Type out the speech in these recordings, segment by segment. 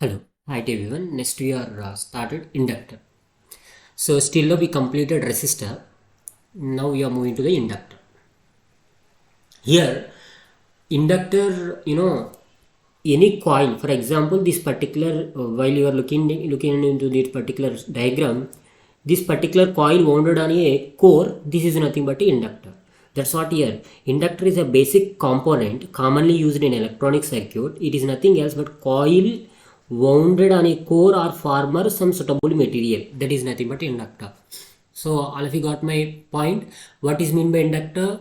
Hello, hi to everyone. Next we are started inductor. So still we completed resistor. Now we are moving to the inductor. Here, inductor, any coil. For example, this particular while you are looking into this particular diagram, this particular coil wounded on a core. This is nothing but an inductor. That's what here. Inductor is a basic component commonly used in electronic circuit. It is nothing else but coil wounded on a core or former some suitable material. That is nothing but inductor. So all of you got my point. What is mean by inductor?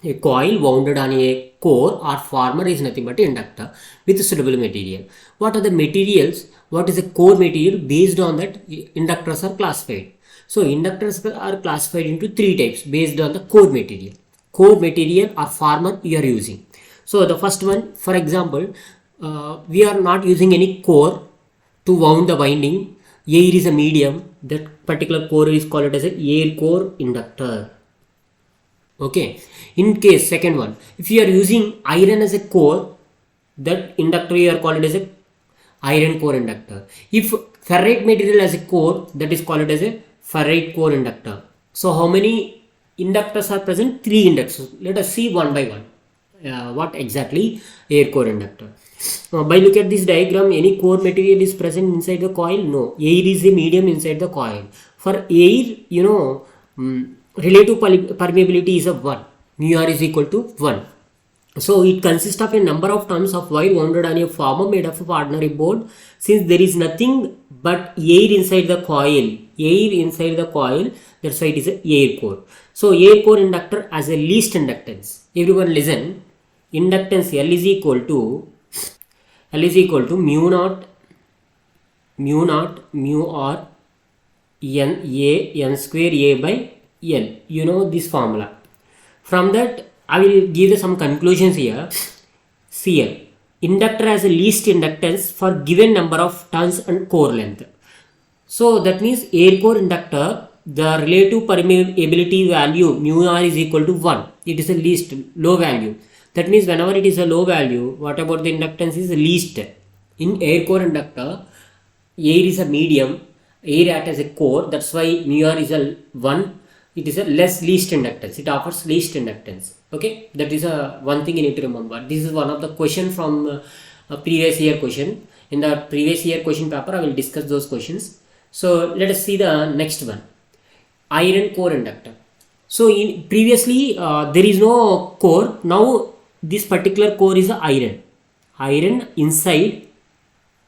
A coil wounded on a core or former is nothing but inductor with suitable material. What are the materials? What is the core material? Based on that, inductors are classified. So inductors are classified into three types based on the core material. Core material or former you are using. So the first one, for example, we are not using any core to wound the winding. Air is a medium. That particular core is called as a air core inductor. Okay. In case second one, if you are using iron as a core, that inductor you are called as a iron core inductor. If ferrite material as a core, that is called as a ferrite core inductor. So how many inductors are present? Three inductors. Let us see one by one. What exactly air core inductor? By look at this diagram, any core material is present inside the coil? No. Air is a medium inside the coil. For air, relative permeability is of 1. Mu r is equal to 1. So it consists of a number of turns of wire wounded on a former made of ordinary board. Since there is nothing but air inside the coil, that's why it is a air core. So air core inductor as a least inductance. Everyone listen. Inductance L is equal to mu naught mu r n square a by L. You know this formula. From that, I will give some conclusions here. See here, inductor has a least inductance for given number of turns and core length. So that means air core inductor, the relative permeability value mu r is equal to 1. It is a least low value. That means whenever it is a low value, what about the inductance is least. In air core inductor, air is a medium, air acts as a core. That's why mu r is a 1. It is a least inductance. It offers least inductance. Okay, that is one thing you need to remember. This is one of the question from a previous year question. In the previous year question paper, I will discuss those questions. So let us see the next one. Iron core inductor. So previously there is no core. Now this particular core is iron. Iron inside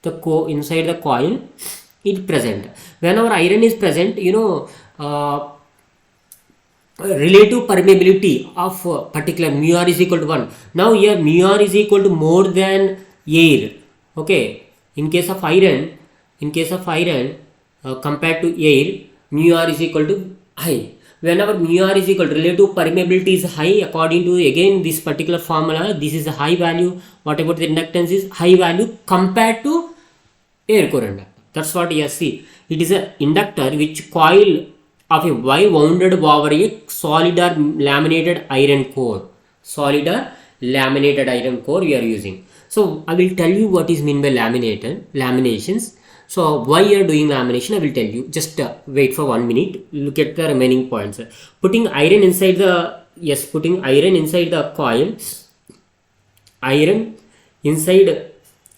the coil is present. Whenever iron is present, relative permeability of particular mu r is equal to 1. Now here mu r is equal to more than air. Okay. In case of iron, compared to air, mu r is equal to high. Whenever mu r is equal to relative permeability is high, according to again this particular formula, this is a high value. What about the inductance is high value compared to air core inductor. That's what you see. It is an inductor which coil of a wire wounded over a solid or laminated iron core. Solid or laminated iron core we are using. So I will tell you what is mean by laminations. So why you are doing lamination, I will tell you. Just wait for 1 minute. Look at the remaining points. Putting iron inside the coil. Iron inside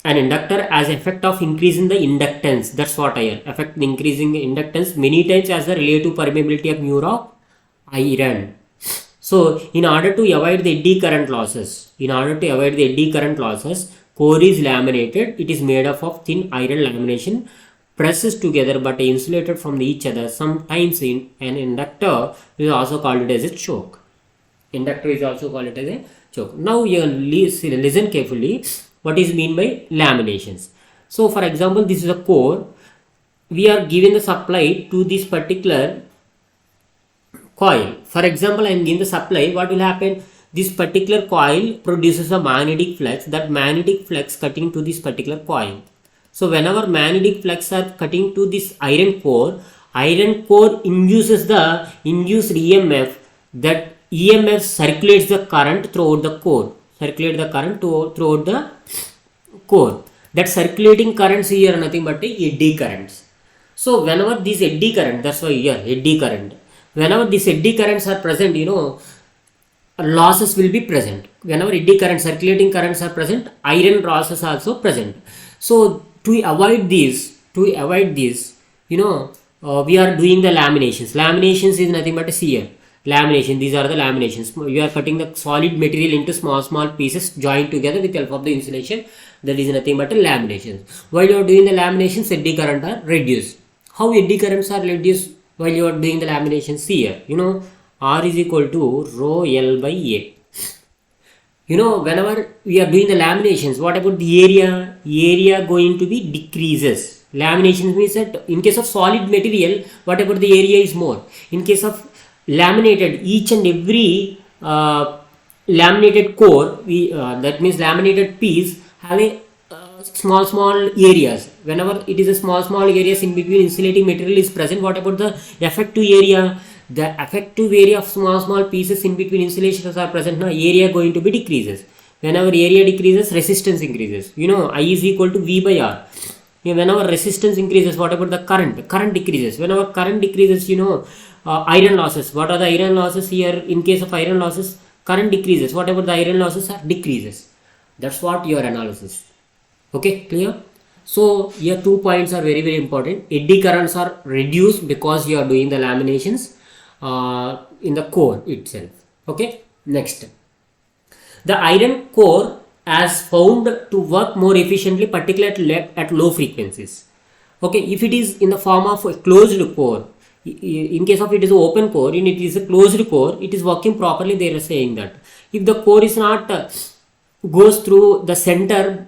an inductor as effect of increasing the inductance. That's what I affect increasing the inductance many times as the relative permeability of mu of iron. So in order to avoid the eddy current losses, core is laminated. It is made up of thin iron lamination presses together but insulated from each other. Sometimes in an inductor is also called it as a choke. Now you listen carefully. What is mean by laminations? So for example, this is a core. We are giving the supply to this particular coil. For example, I am giving the supply. What will happen? This particular coil produces a magnetic flux. That magnetic flux cutting to this particular coil. So whenever magnetic flux are cutting to this iron core induces the induced EMF. That EMF circulates the current throughout the core. That circulating currents here are nothing but eddy currents. So whenever these eddy current, that's why here eddy current, whenever these eddy currents are present, losses will be present. Whenever eddy current, circulating currents are present, iron losses are also present. So to avoid this, we are doing the laminations. Laminations is nothing but a shear. Lamination, these are the laminations. You are cutting the solid material into small pieces joined together with the help of the insulation. That is nothing but a lamination. While you are doing the laminations, eddy current are reduced. How eddy currents are reduced while you are doing the laminations? Here, R is equal to rho L by A. Whenever we are doing the laminations, what about the area? Area going to be decreases. Laminations means that in case of solid material, what about the area is more. In case of laminated, each and every laminated core, that means laminated piece, have a small areas. Whenever it is a small areas in between insulating material is present, what about the effective area? The effective area of small pieces in between insulations are present. Now area going to be decreases. Whenever area decreases, resistance increases. I is equal to V by R. Whenever resistance increases, what about the current? Current decreases. Whenever current decreases, iron losses. What are the iron losses here? In case of iron losses, current decreases. What about the iron losses are decreases. That's what your analysis. Okay, clear? So here 2 points are very important. Eddy currents are reduced because you are doing the laminations in the core itself. Okay, next, the iron core as found to work more efficiently, particularly at low frequencies. Okay, if it is in the form of a closed core, in case of it is an open core, and it is a closed core, it is working properly. They are saying that if the core is not goes through the center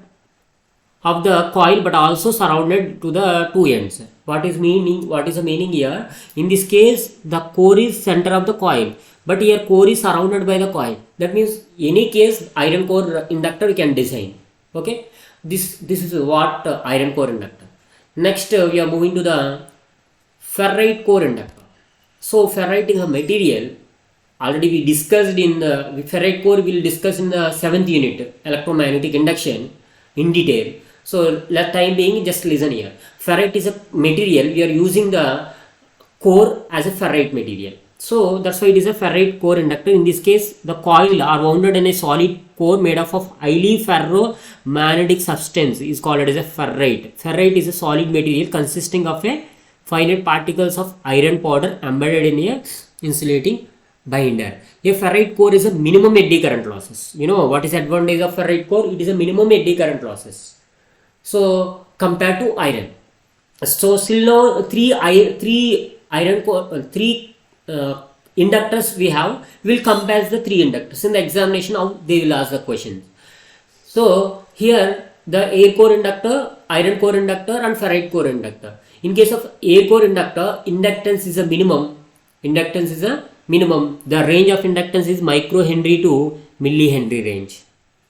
of the coil but also surrounded to the two ends. What is the meaning here? In this case, the core is center of the coil, but here core is surrounded by the coil. That means any case iron core inductor we can design. Okay, this is what iron core inductor. Next, we are moving to the ferrite core inductor. So ferrite is a material. Already we discussed in the ferrite core. We will discuss in the 7th unit, electromagnetic induction, in detail. So let time being, just listen here. Ferrite is a material. We are using the core as a ferrite material. So that's why it is a ferrite core inductor. In this case, the coil are wounded in a solid core made up of highly ferromagnetic substance is called as a ferrite. Ferrite is a solid material consisting of a finite particles of iron powder embedded in a insulating binder. A ferrite core is a minimum eddy current losses. What is the advantage of ferrite core? It is a minimum eddy current losses. So compared to iron. So still now three inductors we have. We will compare the 3 inductors. In the examination, how they will ask the question. So here the air core inductor, iron core inductor and ferrite core inductor. In case of air core inductor, inductance is a minimum. The range of inductance is microhenry to millihenry range.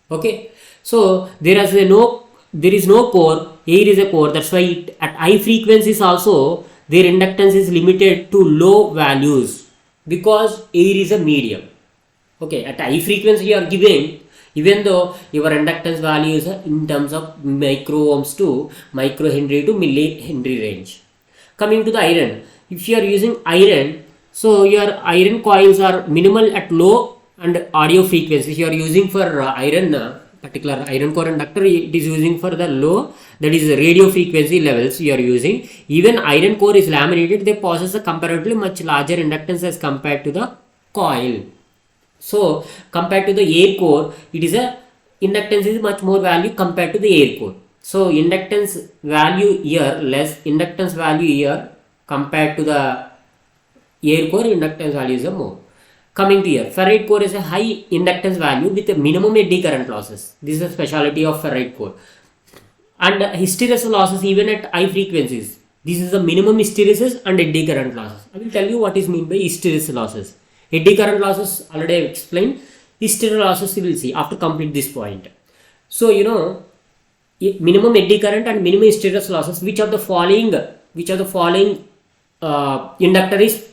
Okay. So there is no core, air is a core. That's why at high frequencies also their inductance is limited to low values because air is a medium. Okay, at high frequency you are giving, even though your inductance value is in terms of micro ohms to microhenry to millihenry range. Coming to the iron, if you are using iron, so your iron coils are minimal at low and audio frequencies. You are using for particular iron core inductor, it is using for the low, that is radio frequency levels you are using. Even iron core is laminated, they possess a comparatively much larger inductance as compared to the coil. So compared to the air core, it is a inductance is much more value compared to the air core. So inductance value here less, inductance value here compared to the air core, inductance value is a more. Coming to here, ferrite core is a high inductance value with a minimum eddy current losses. This is a specialty of ferrite core. And hysteresis losses even at high frequencies. This is the minimum hysteresis and eddy current losses. I will tell you what is meant by hysteresis losses. Eddy current losses already I explained. Hysteresis losses you will see after complete this point. So minimum eddy current and minimum hysteresis losses. Which of the following inductor is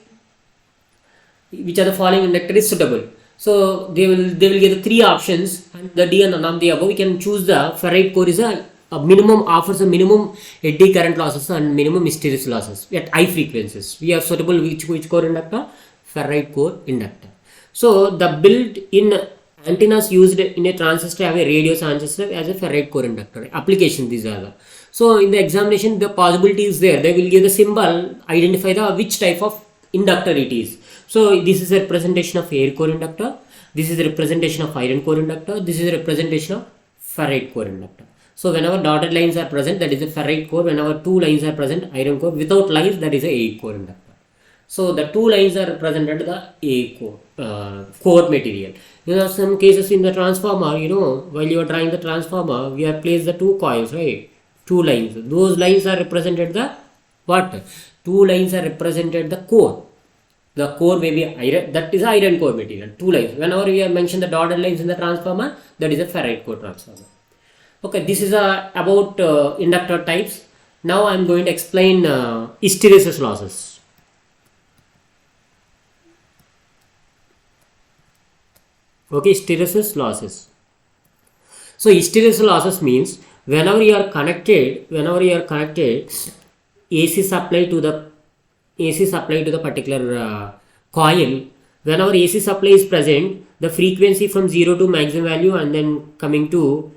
suitable? So they will give the 3 options, and the D and none of the above. We can choose the ferrite core is a minimum offers a minimum eddy current losses and minimum hysteresis losses at high frequencies. We are suitable which core inductor? Ferrite core inductor. So the built-in antennas used in a transistor have a radio transistor as a ferrite core inductor. Application these are the. So in the examination the possibility is there. They will give the symbol, identify the which type of inductor it is. So this is a representation of air core inductor. This is a representation of iron core inductor. This is a representation of ferrite core inductor. So whenever dotted lines are present, that is a ferrite core. Whenever two lines are present, iron core. Without lines, that is a air core inductor. So the two lines are represented the A core, core material. You know, some cases in the transformer, you know, while you are drawing the transformer, we have placed the two coils, right? Two lines. Those lines are represented the what? Two lines are represented the core. The core may be iron, that is iron core material. Two lines. Whenever we have mentioned the dotted lines in the transformer, that is a ferrite core transformer. Okay, this is about inductor types. Now I am going to explain hysteresis losses. Okay, hysteresis losses. So hysteresis losses means whenever you are connected, AC supply to the particular coil. Whenever AC supply is present, the frequency from 0 to maximum value and then coming to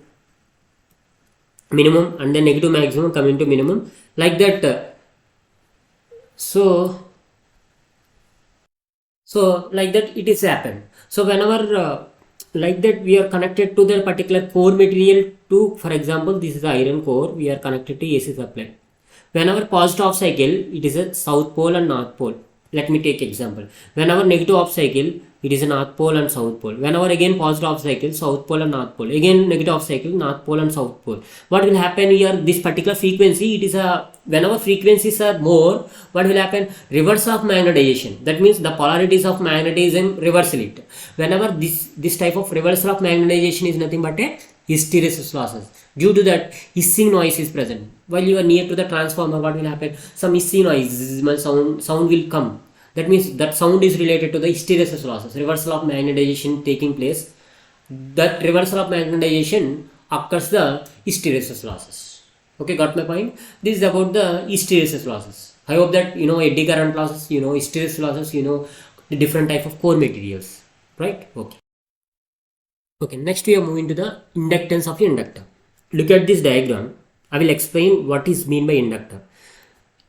minimum and then negative maximum coming to minimum, like that. So like that it is happened. So whenever like that we are connected to the particular core material to, for example, this is the iron core, we are connected to AC supply. Whenever positive off cycle, it is a south pole and north pole. Let me take example. Whenever negative off cycle, it is a north pole and south pole. Whenever again positive off cycle, south pole and north pole. Again negative off cycle, north pole and south pole. What will happen here? This particular frequency, it is a, whenever frequencies are more, what will happen? Reverse of magnetization. That means the polarities of magnetism reversal it. Whenever this type of reversal of magnetization is nothing but a hysteresis losses. Due to that, hissing noise is present. While you are near to the transformer, what will happen? Some hissing noise, sound will come. That means that sound is related to the hysteresis losses, reversal of magnetization taking place. That reversal of magnetization occurs the hysteresis losses. Okay, got my point? This is about the hysteresis losses. I hope that you know eddy current losses, you know hysteresis losses, you know the different type of core materials, right? Okay, next we are moving to the inductance of inductor. Look at this diagram. I will explain what is mean by inductor.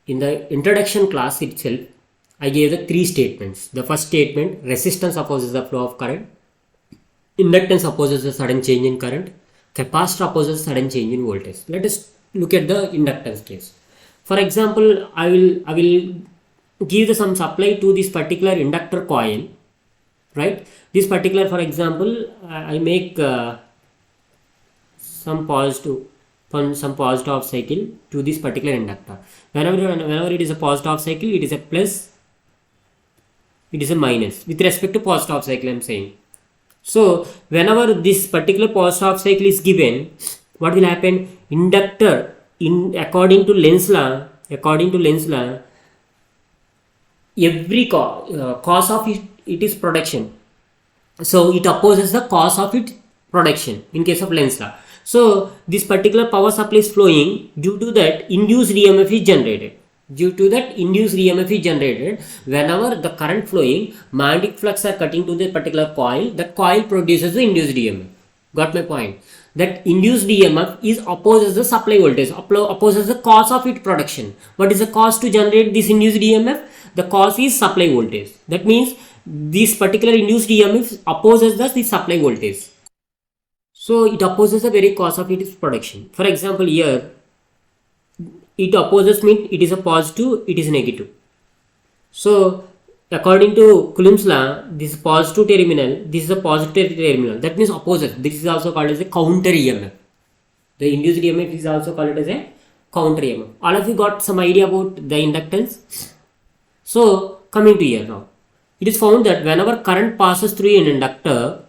In the introduction class itself, I gave the three statements. The first statement, resistance opposes the flow of current. Inductance opposes the sudden change in current. Capacitor opposes sudden change in voltage. Let us look at the inductance case. For example, I will give some supply to this particular inductor coil, right? This particular, for example, I make some positive off cycle to this particular inductor. Whenever it is a positive off cycle, it is a plus, it is a minus with respect to positive off cycle I am saying. So whenever this particular positive off cycle is given, what will happen? Inductor, according to Lenz's law, every cause of it is production. So it opposes the cause of its production in case of Lenz's law. So this particular power supply is flowing, due to that induced EMF is generated. Whenever the current flowing, magnetic flux are cutting to the particular coil, that coil produces the induced EMF. Got my point? That induced EMF is opposes the supply voltage, opposes the cause of its production. What is the cause to generate this induced EMF? The cause is supply voltage. That means this particular induced EMF opposes the supply voltage. So it opposes the very cause of its production. For example, here it opposes means it is a positive, it is negative. So according to Coulomb's law, this is positive terminal, this is a positive terminal. That means opposite. This is also called as a counter EMF. The induced EMF is also called as a counter EMF. All of you got some idea about the inductance? So coming to here now, it is found that whenever current passes through an inductor,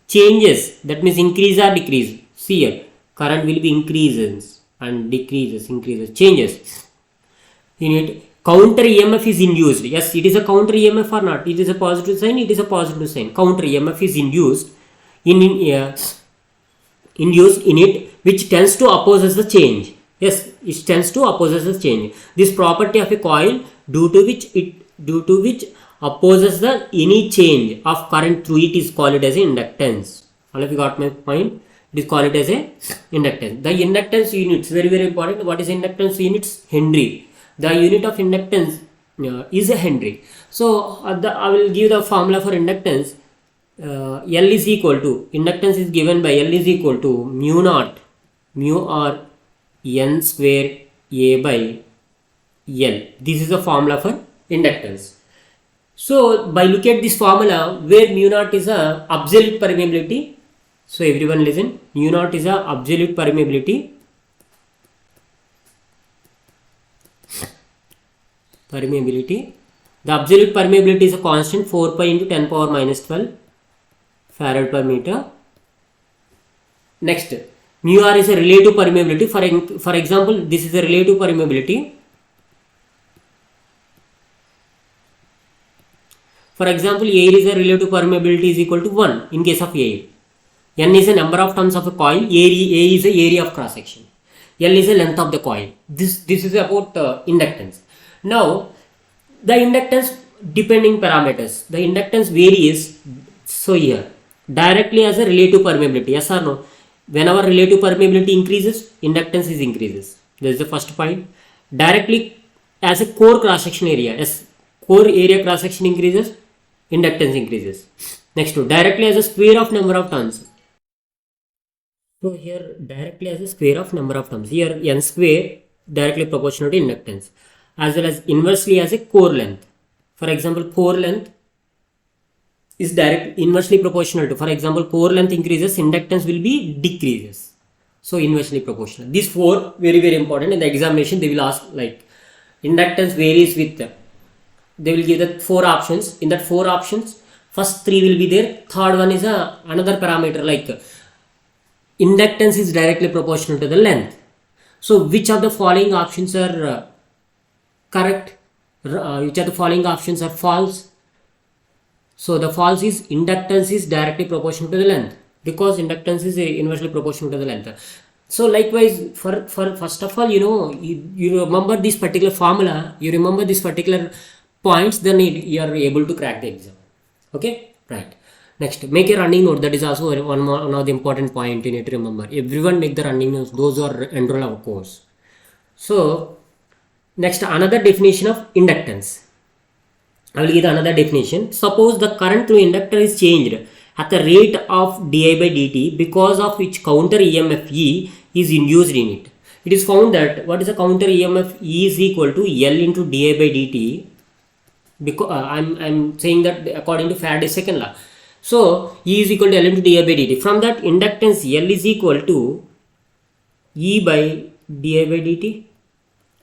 changes, that means increase or decrease. See here, current will be increases and decreases, changes. In it, counter EMF is induced. Yes, it is a counter EMF or not? It is a positive sign, it is a positive sign. Counter EMF is induced induced in it which tends to opposes the change. Yes, it tends to opposes the change. This property of a coil due to which opposes the any change of current through it is called as inductance. All of you got my point? It is called as a inductance. The inductance units, very very important. What is inductance units? Henry. The unit of inductance is a Henry. So I will give the formula for inductance. L is equal to, inductance is given by L is equal to mu naught mu or n square A by L. This is the formula for inductance. So by looking at this formula where mu naught is a absolute permeability. So everyone listen, mu naught is a absolute permeability. The absolute permeability is a constant 4 pi into 10 power minus 12 farad per meter. Next, mu r is a relative permeability. For example, this is a relative permeability. For example, air is a relative permeability is equal to 1 in case of air. N is a number of turns of a coil. A is the area of cross section. L is the length of the coil. This is about inductance. Now, the inductance depending parameters. The inductance varies. So here, directly as a relative permeability. Yes or no? Whenever relative permeability increases, inductance is increases. This is the first point. Directly as a core cross section area. As core area cross section increases, inductance increases. Next, directly as a square of number of turns. So here directly as a square of number of turns. Here n square directly proportional to inductance, as well as inversely as a core length. For example, core length is inversely proportional to, for example, core length increases, inductance will be decreases. So inversely proportional. These four very very important in the examination. They will ask like inductance varies with, they will give the 4 options. In that 4 options, first 3 will be there. Third one is another parameter like inductance is directly proportional to the length. So which of the following options are correct? Which of the following options are false? So the false is inductance is directly proportional to the length, because inductance is inversely proportional to the length. So likewise, for first of all, you remember this particular formula, you remember this particular points, then you are able to crack the exam. Okay, right. Next, make a running note. That is also one of the important point you need to remember. Everyone make the running notes. Those who are enrolled our course. So next, another definition of inductance. I will give another definition. Suppose the current through inductor is changed at the rate of di by dt, because of which counter EMF E is induced in it. It is found that what is the counter EMF E is equal to L into di by dt. Because I'm saying that according to Faraday's second law. So E is equal to L into di by dt. From that, inductance L is equal to E by di by dt.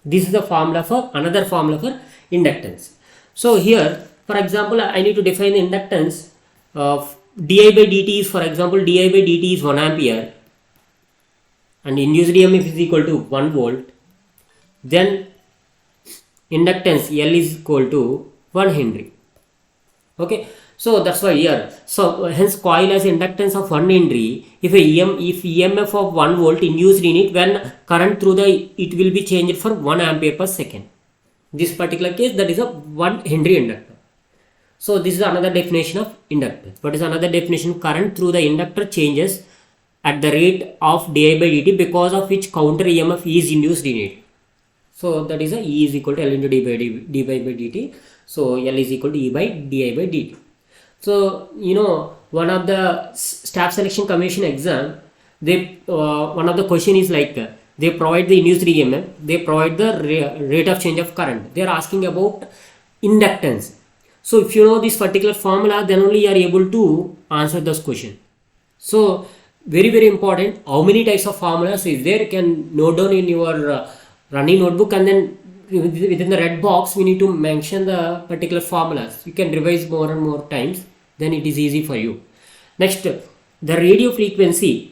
This is the formula for another formula for inductance. So here, for example, I need to define the inductance of di by dt is, for example, di by dt is 1 ampere and induced EMF is equal to 1 volt. Then inductance L is equal to 1 Henry. Okay, so that's why here. So hence coil has inductance of 1 Henry. If EMF of 1 volt induced in it, when current through it will be changed for 1 ampere per second. This particular case, that is a 1 Henry inductor. So this is another definition of inductance. What is another definition? Current through the inductor changes at the rate of di by dt, because of which counter EMF is induced in it. So that is E is equal to L into d by dt. So L is equal to E by di by dt. So one of the staff selection commission exam, they one of the question is like, they provide the induced EMF, they provide the rate of change of current. They are asking about inductance. So if you know this particular formula, then only you are able to answer this question. So very very important, how many types of formulas is there, you can note down in your running notebook, and then within the red box we need to mention the particular formulas. You can revise more and more times, then it is easy for you. Next, the radio frequency.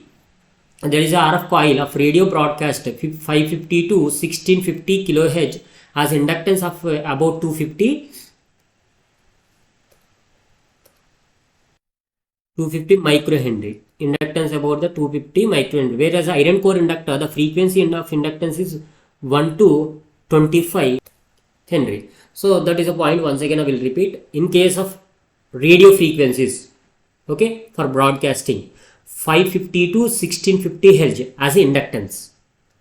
There is a RF coil of radio broadcast 550 to 1650 kHz has inductance of about 250 microhenry. inductance about the 250 microhenry, whereas iron core inductor, the frequency of inductance is 1 to 25 Henry. So that is a point. Once again I will repeat. In case of radio frequencies, okay, for broadcasting, 550 to 1650 Hz as inductance.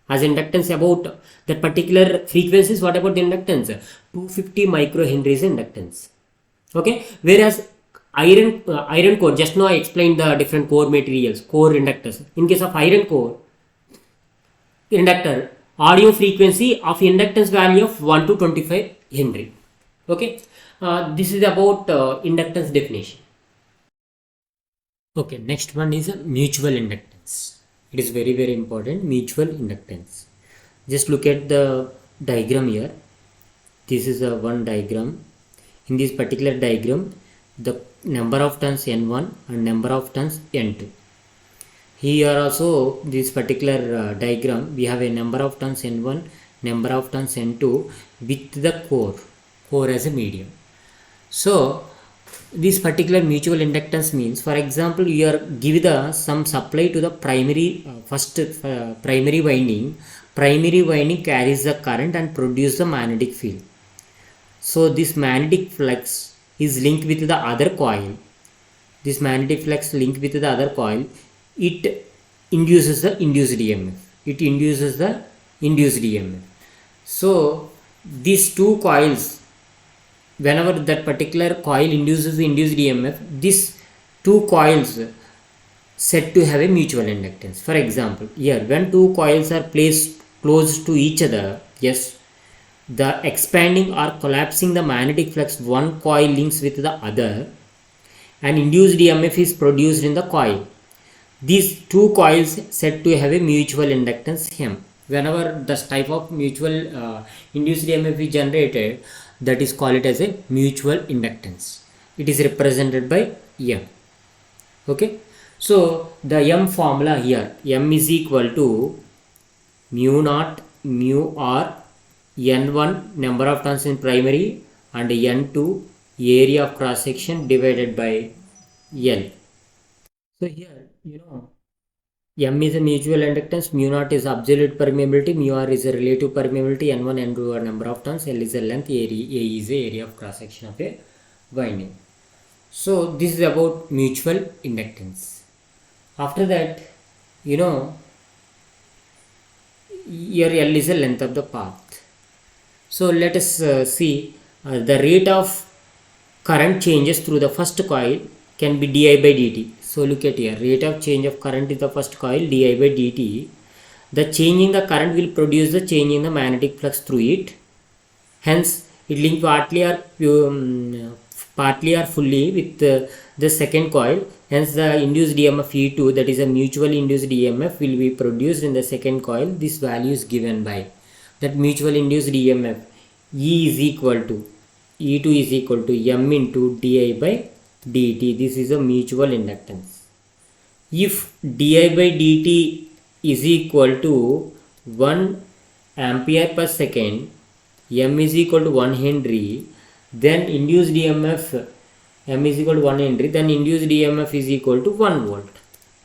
As inductance about that particular frequencies. What about the inductance? 250 microhenry is inductance. Okay, whereas iron core, just now I explained the different core materials, core inductors. In case of iron core inductor, audio frequency of inductance value of 1 to 25 Henry. Okay, this is about inductance definition. Okay, next one is a mutual inductance. It is very, very important. Mutual inductance. Just look at the diagram here. This is a one diagram. In this particular diagram, the number of turns N1 and number of turns N2. Here also this particular diagram, we have a number of turns N1, number of turns N2 with the core as a medium. So this particular mutual inductance means, for example, you are give the some supply to the primary primary winding. Primary winding carries the current and produce the magnetic field. So this magnetic flux is linked with the other coil. This magnetic flux linked with the other coil, it induces the induced EMF. It induces the induced EMF. So these two coils, whenever that particular coil induces the induced EMF, these two coils said to have a mutual inductance. For example, here when two coils are placed close to each other, yes, the expanding or collapsing the magnetic flux, one coil links with the other and induced EMF is produced in the coil. These two coils said to have a mutual inductance M. Whenever this type of mutual induced EMF is generated, that is called as a mutual inductance. It is represented by M. Okay. So the M formula here, M is equal to mu naught mu R, N1 number of turns in primary and N2 area of cross section divided by L. So here, M is a mutual inductance, mu naught is absolute permeability, mu R is a relative permeability, N1, N2 are number of turns, L is a length, A is a area of cross section of a winding. So this is about mutual inductance. After that, your L is the length of the path. So let us see the rate of current changes through the first coil can be di by dt. So look at here, rate of change of current in the first coil di by dt. The change in the current will produce the change in the magnetic flux through it. Hence, it linked partly or fully with the second coil. Hence, the induced EMF E2, that is a mutually induced EMF, will be produced in the second coil. This value is given by that mutual induced EMF. E2 is equal to M into di by dt. This is a mutual inductance. If di by dt is equal to 1 ampere per second, M is equal to 1 Henry, then induced EMF M is equal to 1 Henry, then induced EMF is equal to 1 volt.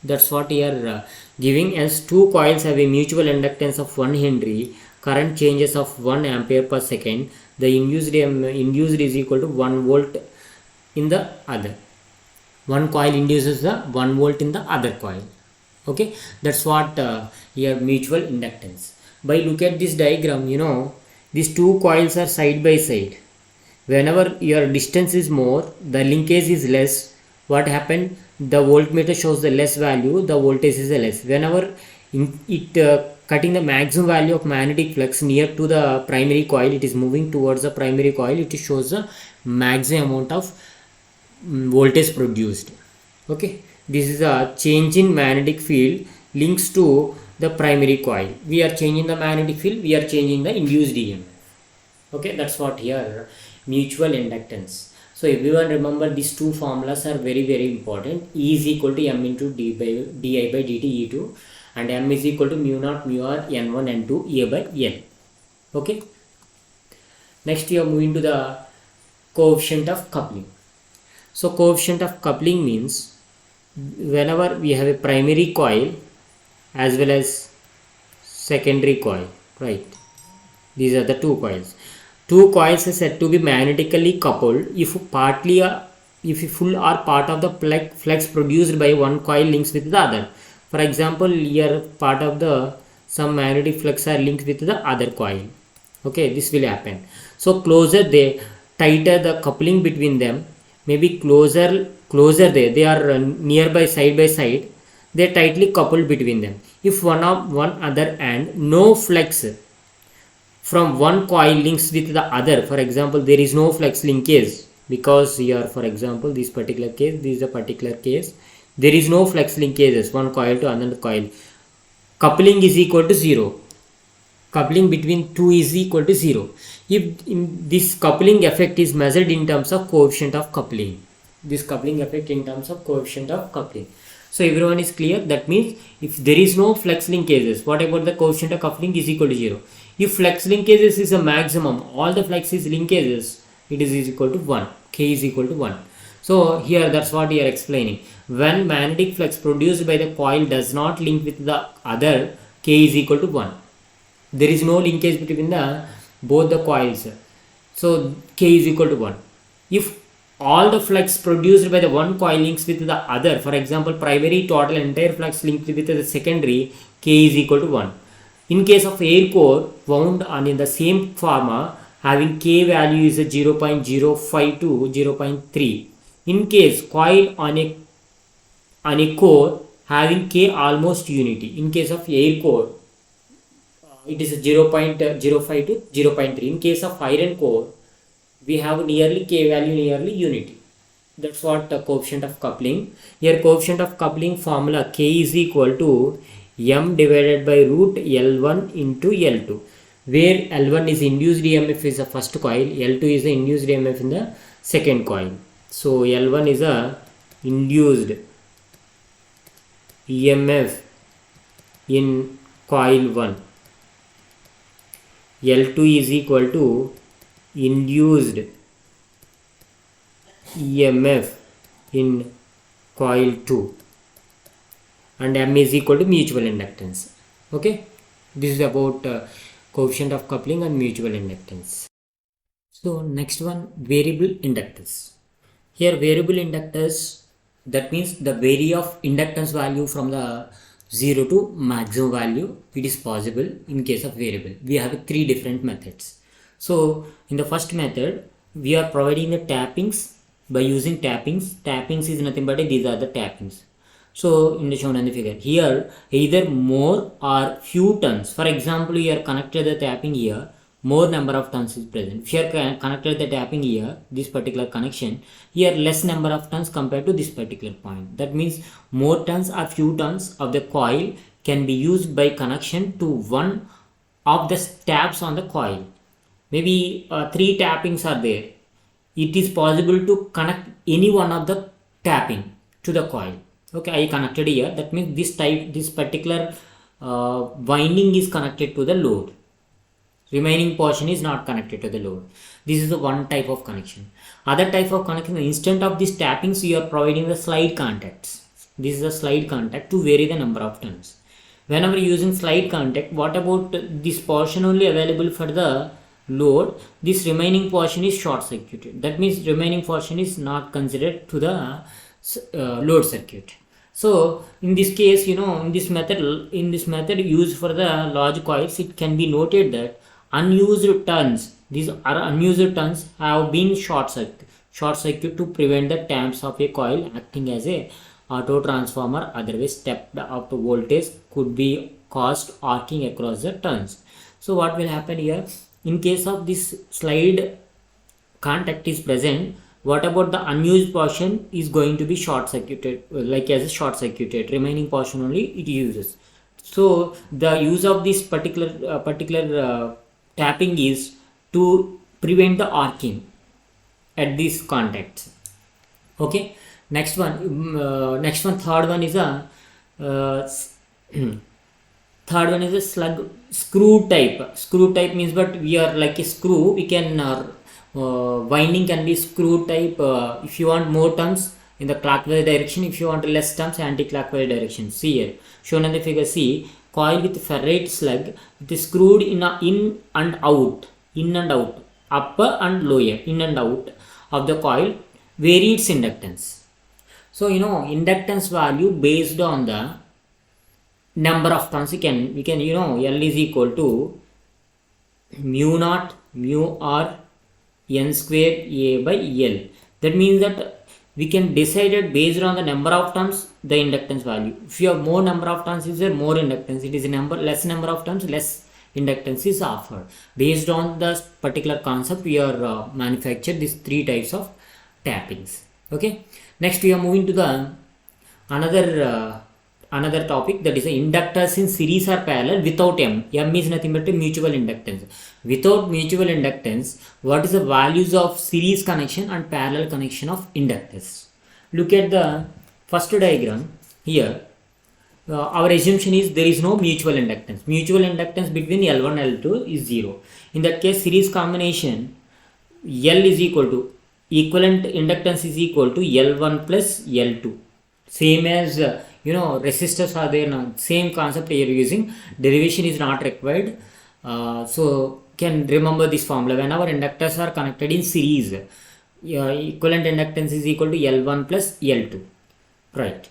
That's what we are giving, as two coils have a mutual inductance of 1 Henry, current changes of 1 ampere per second, the induced is equal to 1 volt in the other. One coil induces the 1 volt in the other coil. Okay, that's what your mutual inductance. By look at this diagram, these two coils are side by side. Whenever your distance is more, the linkage is less. What happened? The voltmeter shows the less value, the voltage is less. Whenever cutting the maximum value of magnetic flux near to the primary coil, it is moving towards the primary coil, it shows the maximum amount of voltage produced. Okay, this is a change in magnetic field links to the primary coil. We are changing the magnetic field, we are changing the induced EMF. Okay, that's what here mutual inductance. So everyone remember these two formulas are very, very important. E is equal to M into di by dt E2, and M is equal to mu naught mu R N1 N2 A by L. Okay. Next we are moving to the coefficient of coupling. So coefficient of coupling means whenever we have a primary coil as well as secondary coil, right? These are the two coils. Two coils are said to be magnetically coupled if partly if full or part of the flux produced by one coil links with the other. For example, here part of the some magnetic flux are linked with the other coil. Okay, this will happen. So closer they, tighter the coupling between them, maybe closer they are nearby, side by side, they are tightly coupled between them. If one other end no flux from one coil links with the other, for example there is no flux linkage, because here for example this particular case, this is a particular case, there is no flux linkages one coil to another coil, coupling is equal to 0, coupling between two is equal to 0. If this coupling effect is measured in terms of coefficient of coupling, this coupling effect in terms of coefficient of coupling. So everyone is clear? That means if there is no flux linkages, what about the coefficient of coupling is equal to 0. If flux linkages is a maximum, all the flux is linkages, it is equal to 1, k is equal to 1. So here that's what we are explaining. When magnetic flux produced by the coil does not link with the other, k is equal to 1. There is no linkage between the both the coils, so k is equal to 1. If all the flux produced by the one coil links with the other, for example primary total entire flux linked with the secondary, k is equal to 1. In case of air core wound on in the same pharma, having k value is a 0.05 to 0.3. In case coil on a core having k almost unity, in case of air core it is 0.05 to 0.3. In case of iron core we have nearly k value nearly unity. That's what the coefficient of coupling. Here coefficient of coupling formula k is equal to m divided by root L1 into L2, where L1 is induced EMF is the first coil, L2 is the induced EMF in the second coil. So L1 is a induced EMF in coil 1, L2 is equal to induced EMF in coil 2, and M is equal to mutual inductance. Okay, this is about coefficient of coupling and mutual inductance. So next one, variable inductors. Here variable inductors, that means the vary of inductance value from the 0 to maximum value, it is possible in case of variable. We have three different methods. So in the first method we are providing the tappings by using tappings. Tappings is nothing but these are the tappings. So in the shown on the figure here, either more or few turns. For example, you are connected the tapping here, more number of turns is present. If you are connected the tapping here, this particular connection, here less number of turns compared to this particular point. That means more turns or few turns of the coil can be used by connection to one of the taps on the coil. Maybe 3 tappings are there. It is possible to connect any one of the tapping to the coil. Okay, I connected here. That means this particular winding is connected to the load. Remaining portion is not connected to the load. This is the one type of connection. Other type of connection, instead of these tappings, you are providing the slide contacts. This is a slide contact to vary the number of turns. Whenever using slide contact, what about this portion only available for the load? This remaining portion is short circuited. That means remaining portion is not considered to the load circuit. So in this case, in this method used for the large coils, it can be noted that unused turns, these are unused turns, have been short circuit to prevent the taps of a coil acting as a auto transformer. Otherwise stepped up voltage could be caused arcing across the turns. So what will happen here, in case of this slide contact is present, what about the unused portion is going to be short circuited, like as a short circuited, remaining portion only it uses. So the use of this particular tapping is to prevent the arcing at these contacts. Okay, next one, third one is a third one is a screw type. Screw type means, but we are like a screw, we can winding can be screw type. If you want more turns, in the clockwise direction. If you want less terms, anti-clockwise direction. See here, shown in the figure C, coil with ferrite slug, it is screwed in and out, upper and lower, in and out of the coil, vary its inductance. So inductance value based on the number of turns, we can L is equal to mu naught mu r n square a by L. That means that we can decide it based on the number of turns, the inductance value. If you have more number of turns, is there more inductance. It is a less number of turns, less inductance is offered. Based on the particular concept, we are manufactured these three types of tappings. Okay. Next, we are moving to the another topic, that is inductors in series or parallel without M. M is nothing but a mutual inductance. Without mutual inductance, what is the values of series connection and parallel connection of inductors? Look at the first diagram here. Our assumption is there is no mutual inductance. Mutual inductance between L1 and L2 is 0. In that case, series combination L is equal to, equivalent inductance is equal to L1 plus L2. Same as resistors are there now. Same concept you are using. Derivation is not required. So can remember this formula. Whenever inductors are connected in series, equivalent inductance is equal to L1 plus L2. Right.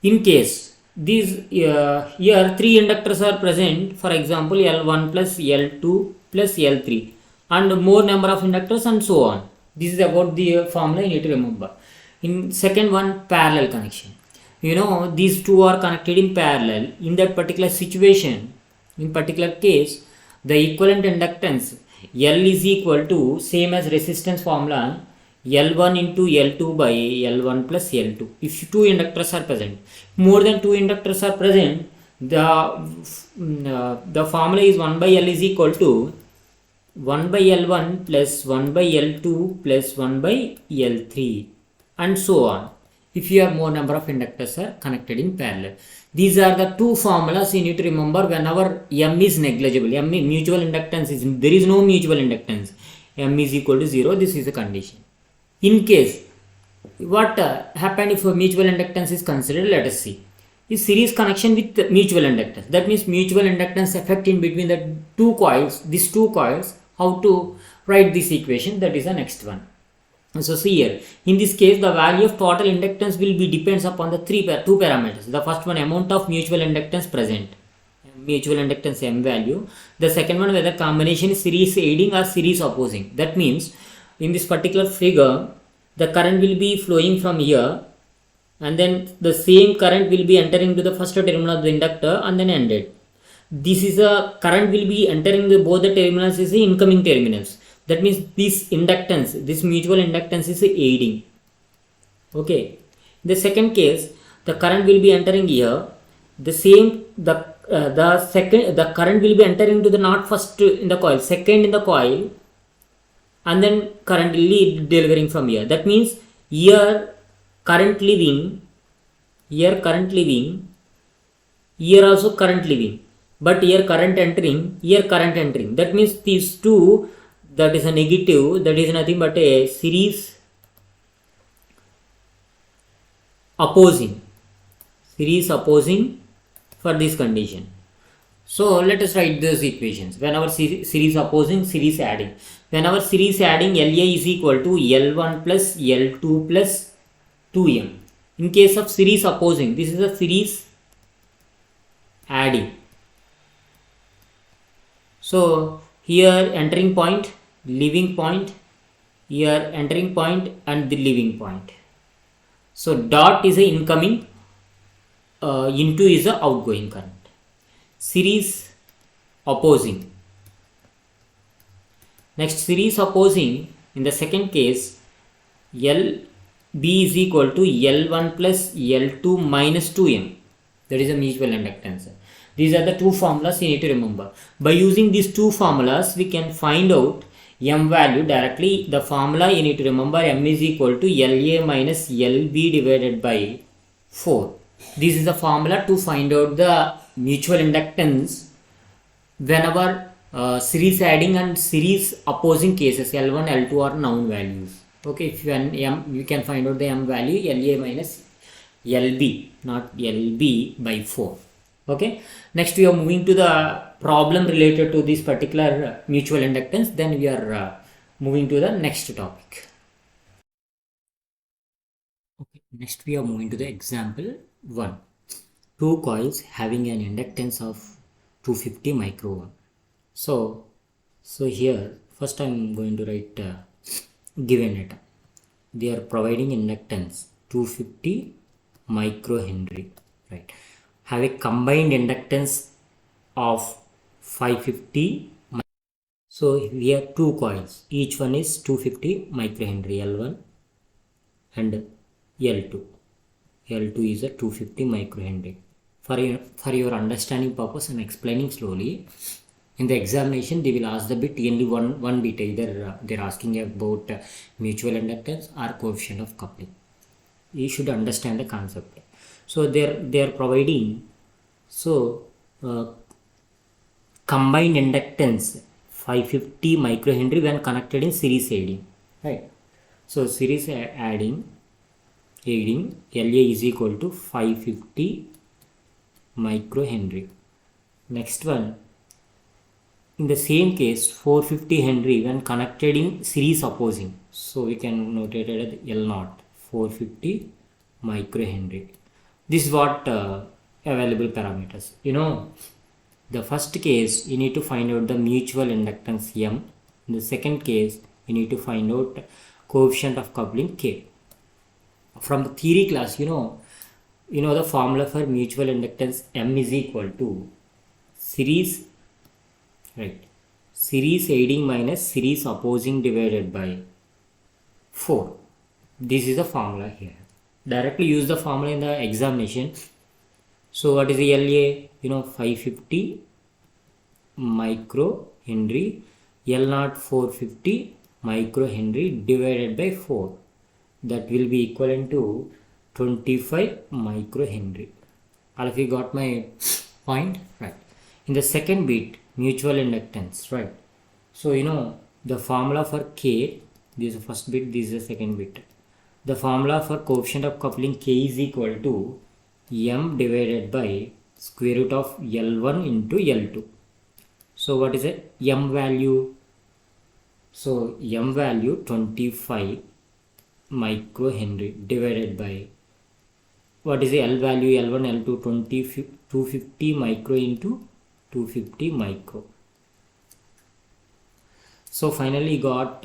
In case these here three inductors are present, for example L1 plus L2 plus L3, and more number of inductors and so on. This is about the formula you need to remember. In second one, parallel connection. These two are connected in parallel. In that particular situation, in particular case, the equivalent inductance L is equal to, same as resistance formula, L1 into L2 by L1 plus L2. If two inductors are present, more than two inductors are present, the formula is 1 by L is equal to 1 by L1 plus 1 by L2 plus 1 by L3, and so on. If you have more number of inductors are connected in parallel. These are the two formulas you need to remember whenever M is negligible. M is mutual inductance is, there is no mutual inductance. M is equal to 0. This is the condition. In case, what happened if a mutual inductance is considered? Let us see. Is series connection with mutual inductance. That means mutual inductance effect in between the two coils. These two coils. How to write this equation? That is the next one. So see here, in this case the value of total inductance will be depends upon the two parameters. The first one, amount of mutual inductance present, mutual inductance M value. The second one, whether combination is series aiding or series opposing. That means in this particular figure, the current will be flowing from here, and then the same current will be entering to the first terminal of the inductor and then ended. This is a current will be entering both the terminals is the incoming terminals. That means this inductance, this mutual inductance is aiding. Okay. The second case, the current will be entering here. The same, the current will be entering to the not first in the coil, second in the coil, and then current will be delivering from here. That means here current leaving, here also current leaving, but here current entering, here current entering. That means these two, that is a negative, that is nothing but a series opposing for this condition. So let us write those equations. Whenever series opposing, series adding. Whenever series adding, LA is equal to L1 plus L2 plus 2M. In case of series opposing, this is a series adding. So here entering point, leaving point, here entering point and the leaving point. So dot is a incoming, into is a outgoing current. Series opposing. Next, series opposing, in the second case, LB is equal to L1 plus L2 minus 2M. That is a mutual inductance. These are the two formulas you need to remember. By using these two formulas, we can find out M value directly. The formula you need to remember, M is equal to LA minus LB divided by 4. This is the formula to find out the mutual inductance whenever series adding and series opposing cases L1, L2 are known values. Okay, if you m, you can find out the m value La minus Lb, not Lb by 4. Okay, next we are moving to the problem related to this particular mutual inductance. Then we are moving to the next topic. Okay, next we are moving to the example 1. Two coils having an inductance of 250 micro ohm. So here first I am going to write given data. They are providing inductance 250 microhenry, right? Have a combined inductance of 550. So we have two coils. Each one is 250 microhenry, L1 and L2. L2 is a 250 microhenry. For your understanding purpose, I am explaining slowly. In the examination, they will ask the bit only one bit. Either they are asking about mutual inductance or coefficient of coupling. You should understand the concept. So they are providing combined inductance 550 microhenry when connected in series aiding, right? So series aiding La is equal to 550 microhenry. Next one, in the same case 450 henry when connected in series opposing. So we can notate it as L0, 450 microhenry. This is what available parameters. The first case you need to find out the mutual inductance M. In the second case you need to find out coefficient of coupling K. From the theory class, you know the formula for mutual inductance M is equal to series aiding minus series opposing divided by 4. This is the formula here. Directly use the formula in the examination. So what is the La? 550 microhenry, L0 450 microhenry divided by 4. That will be equivalent to 25 microhenry. All of you got my point, right? In the second bit, mutual inductance, right? So the formula for K, this is the first bit, this is the second bit. The formula for coefficient of coupling K is equal to M divided by square root of L1 into L2. So what is it? M value. So M value 25 microhenry divided by what is the L value? L1, L2, 250 micro into 250 micro. So finally got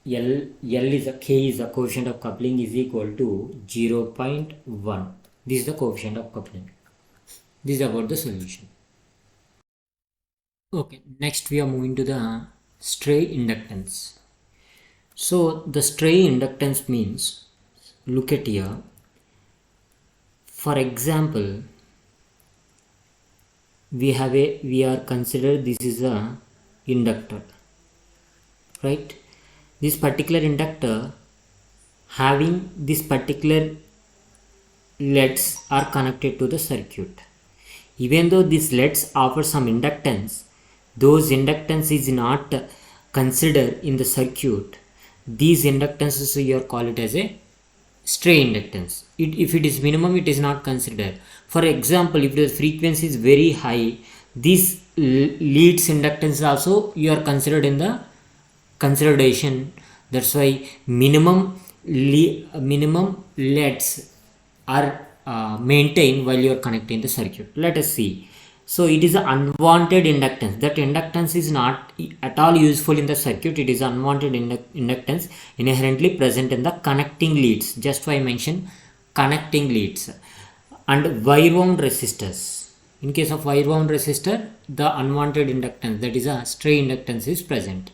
K is a coefficient of coupling is equal to 0.1. This is the coefficient of coupling. This is about the solution. Okay, next we are moving to the stray inductance. So the stray inductance means, look at here. For example, we are considered this is a inductor, right? This particular inductor having this particular LEDs are connected to the circuit. Even though these LEDs offer some inductance, those inductance is not considered in the circuit. These inductances you call it as a stray inductance. If it is minimum, it is not considered. For example, if the frequency is very high, these leads inductance also you are considered in the consideration. That's why minimum LEDs are maintained while you are connecting the circuit. Let us see. So it is an unwanted inductance. That inductance is not at all useful in the circuit. It is unwanted inductance inherently present in the connecting leads. Just why I mentioned connecting leads. And wire wound resistors. In case of wire wound resistor, the unwanted inductance, that is a stray inductance, is present.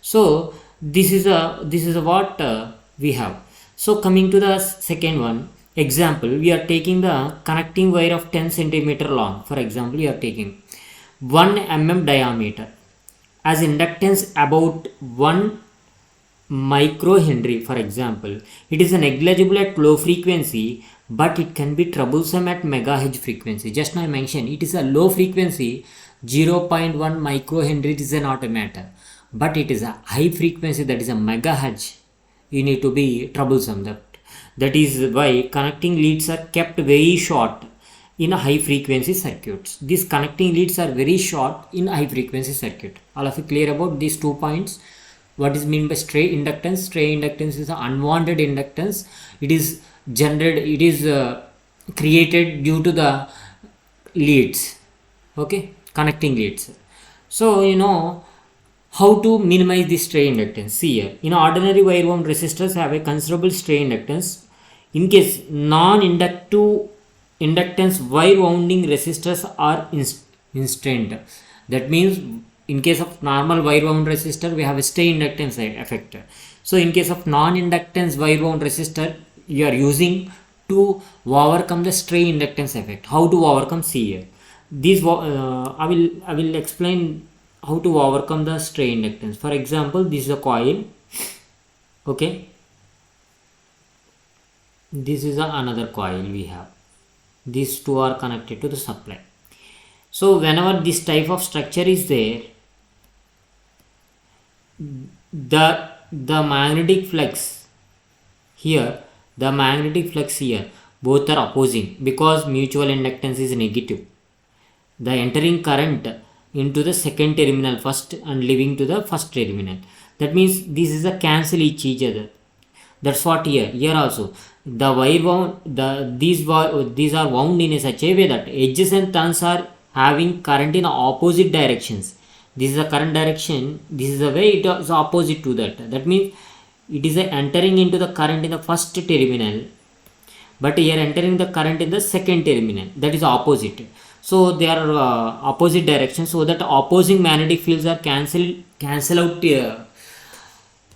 So this is what we have. So coming to the second one. Example, we are taking the connecting wire of 10 centimeter long. For example, we are taking 1 mm diameter as inductance about 1 microhenry. For example, it is negligible at low frequency, but it can be troublesome at megahertz frequency. Just now I mentioned it is a low frequency, 0.1 microhenry, it is not a matter, but it is a high frequency, that is a megahertz. you need to be troublesome. That is why connecting leads are kept very short in a high frequency circuits. These connecting leads are very short in high frequency circuit. All of you clear about these 2 points? What is mean by stray inductance? Stray inductance is an unwanted inductance. It is generated, it is created due to the leads, okay, connecting leads. So how to minimize this stray inductance. See here, ordinary wire wound resistors have a considerable stray inductance. In case non-inductive inductance wire wounding resistors are instant. That means in case of normal wire wound resistor we have a stray inductance effect. So in case of non-inductance wire wound resistor you are using to overcome the stray inductance effect. How to overcome? See here, these I will explain how to overcome the stray inductance. For example, this is a coil, okay, this is another coil we have. These two are connected to the supply. So whenever this type of structure is there, the magnetic flux here, the magnetic flux here, both are opposing because mutual inductance is negative. The entering current into the second terminal first and leaving to the first terminal. That means this is a cancel each other. That's what here also the wire wound, these are wound in such a way that edges and turns are having current in opposite directions. This is a current direction, this is the way it is opposite to that. That means it is entering into the current in the first terminal, but here entering the current in the second terminal, that is opposite. So they are opposite directions, so that opposing magnetic fields are cancel out the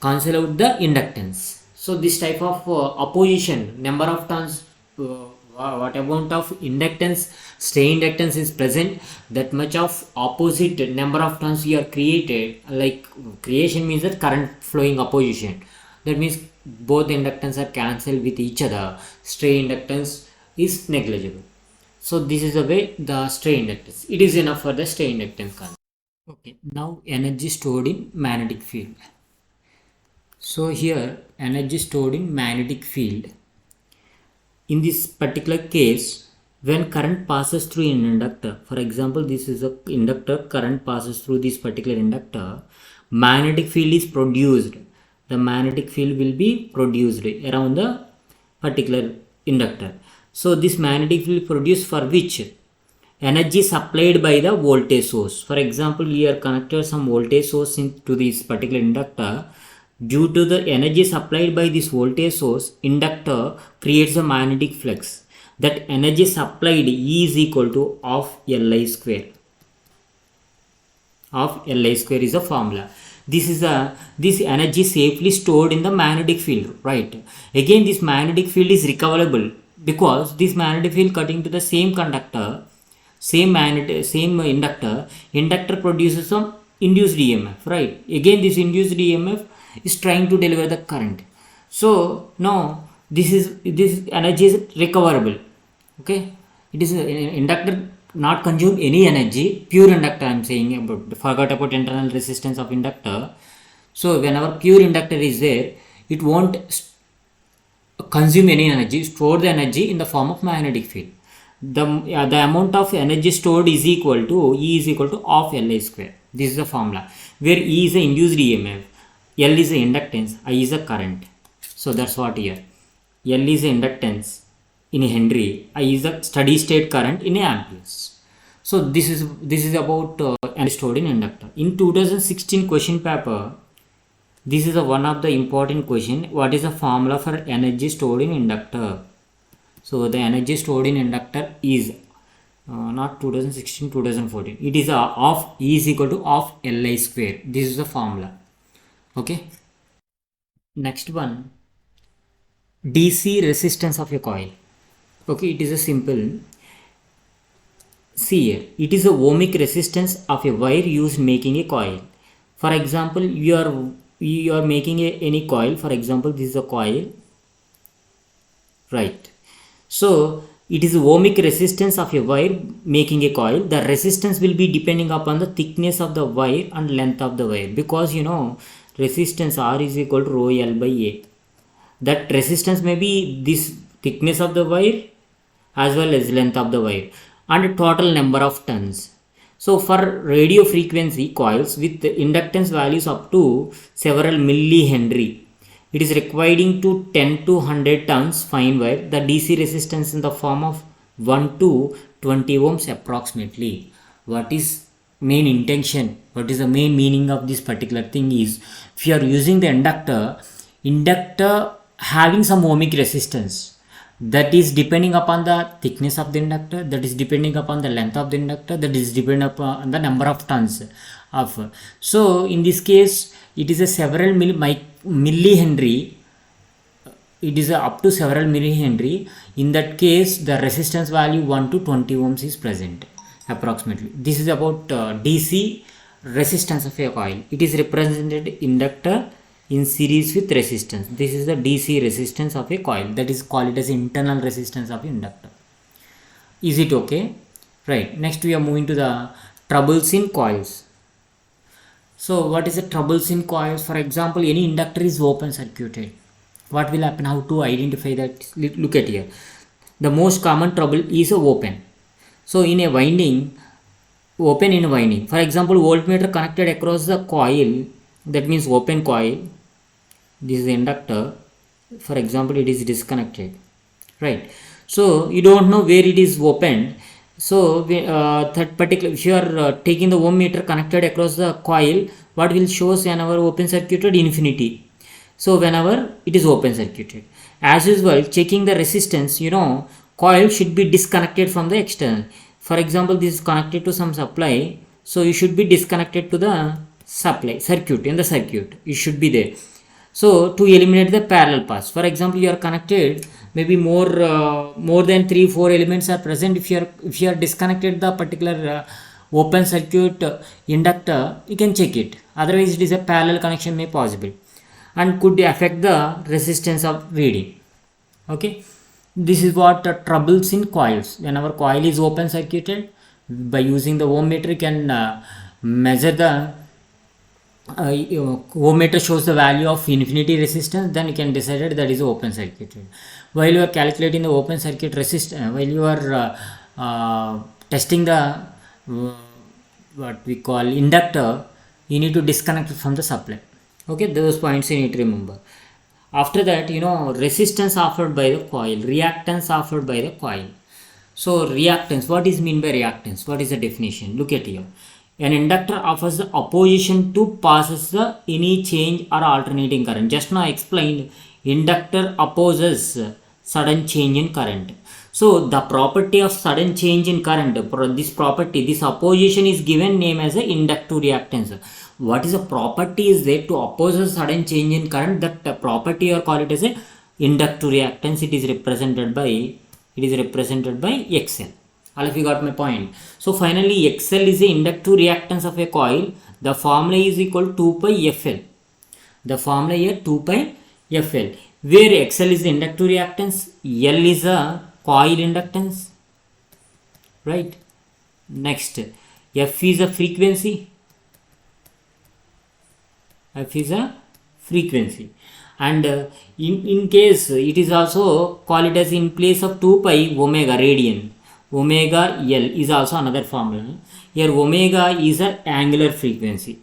inductance. So this type of opposition, number of turns, what amount of inductance, stray inductance is present, that much of opposite number of turns you are created. Like creation means that current flowing opposition. That means both inductance are cancelled with each other. Stray inductance is negligible. So this is the way the stray inductance. It is enough for the stray inductance concept. Okay, now energy stored in magnetic field. So here energy stored in magnetic field. In this particular case, when current passes through an inductor, for example, this is a inductor, current passes through this particular inductor, magnetic field is produced. The magnetic field will be produced around the particular inductor. So this magnetic field produced for which energy supplied by the voltage source. For example, we are connected some voltage source into this particular inductor. Due to the energy supplied by this voltage source, inductor creates a magnetic flux. That energy supplied E is equal to half Li square. Half Li square is a formula. This energy safely stored in the magnetic field, right? Again, this magnetic field is recoverable because this magnetic field cutting to the same conductor, same inductor produces some induced EMF, right? Again, this induced EMF is trying to deliver the current. So now this energy is recoverable. Okay, it is inductor not consume any energy, pure inductor I am saying about, forgot about internal resistance of inductor. So whenever pure inductor is there, it won't consume any energy, store the energy in the form of magnetic field. The amount of energy stored is equal to E is equal to half Li square. This is the formula where E is the induced EMF, L is the inductance, I is the current. So that's what here. L is the inductance in a Henry, I is the steady state current in amperes. So this is about energy stored in inductor. In 2016 question paper, this is one of the important question. What is the formula for energy stored in inductor? So the energy stored in inductor is not 2016, 2014. It is half E is equal to half Li square. This is the formula. Okay. Next one, DC resistance of a coil. Okay, it is a simple. See here, it is a ohmic resistance of a wire used making a coil. For example, you are making any coil. For example, this is a coil, right? So it is a ohmic resistance of a wire making a coil. The resistance will be depending upon the thickness of the wire and length of the wire, because resistance R is equal to rho L by A. That resistance may be this thickness of the wire as well as length of the wire and total number of turns. So for radio frequency coils with inductance values up to several millihenry, it is requiring to 10 to 100 turns fine wire, the DC resistance in the form of 1 to 20 ohms approximately. What is main intention? What is the main meaning of this particular thing is, if you are using the inductor having some ohmic resistance, that is depending upon the thickness of the inductor, that is depending upon the length of the inductor, that is depending upon the number of turns of. So in this case it is a several millihenry, it is up to several millihenry. In that case the resistance value 1 to 20 ohms is present approximately. This is about DC resistance of a coil. It is represented inductor in series with resistance. This is the DC resistance of a coil, that is called as internal resistance of inductor. Is it okay? Right. Next we are moving to the troubles in coils. So what is the troubles in coils? For example, any inductor is open circuited. What will happen? How to identify that? Look at here. The most common trouble is a open. So in a winding, open in a winding. For example, voltmeter connected across the coil, that means open coil. This is the inductor. For example, it is disconnected, right? So you don't know where it is opened. So that particular, if you are taking the ohm meter connected across the coil, what will shows whenever open circuited? Infinity. So whenever it is open circuited, as usual, checking the resistance, coil should be disconnected from the external. For example, this is connected to some supply, so you should be disconnected to the supply circuit. In the circuit it should be there, so to eliminate the parallel paths. For example, you are connected, maybe more than 3-4 elements are present. If you are disconnected the particular open circuit inductor, you can check it. Otherwise it is a parallel connection may possible and could affect the resistance of reading. Okay, this is what troubles in coils. Whenever coil is open circuited, by using the ohm meter you can measure the ohm meter shows the value of infinity resistance, then you can decide that is open circuited. While you are calculating the open circuit resistance, while you are testing the what we call inductor, you need to disconnect it from the supply. Okay, those points you need to remember. After that, resistance offered by the coil, reactance offered by the coil. So reactance, what is mean by reactance? What is the definition? Look at here. An inductor offers the opposition to passes the any change or alternating current. Just now I explained, inductor opposes sudden change in current. So the property of sudden change in current, this opposition is given name as a inductive reactance. What is the property is there to oppose a sudden change in current? That property or call it as a inductive reactance. It is represented by XL. All of you got my point. So finally XL is the inductive reactance of a coil. The formula is equal to 2 pi FL. The formula here 2 pi FL, where XL is the inductive reactance, L is a coil inductance, right? Next, F is a frequency. F is a frequency, and in case it is also call it as in place of 2 pi omega radian. Omega L is also another formula. Here omega is an angular frequency.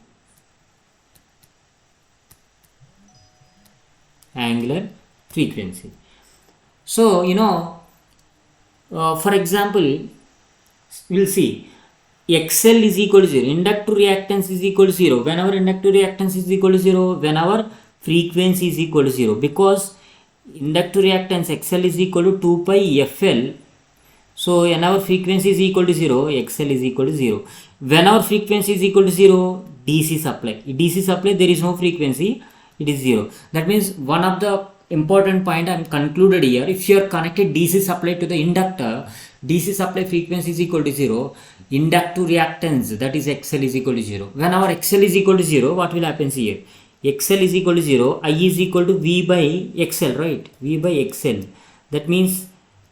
Angular frequency. So for example, we'll see XL is equal to 0. Inductive reactance is equal to 0. Whenever inductive reactance is equal to 0, whenever frequency is equal to 0, because inductive reactance XL is equal to 2 pi FL. So whenever frequency is equal to 0, XL is equal to 0. Whenever frequency is equal to 0, DC supply. DC supply, there is no frequency, it is 0. That means one of the important point I am concluded here, if you are connected DC supply to the inductor, DC supply frequency is equal to 0, inductive reactance, that is XL is equal to 0. Whenever XL is equal to 0, what will happen here? XL is equal to 0, I is equal to V by XL, right? V by XL. That means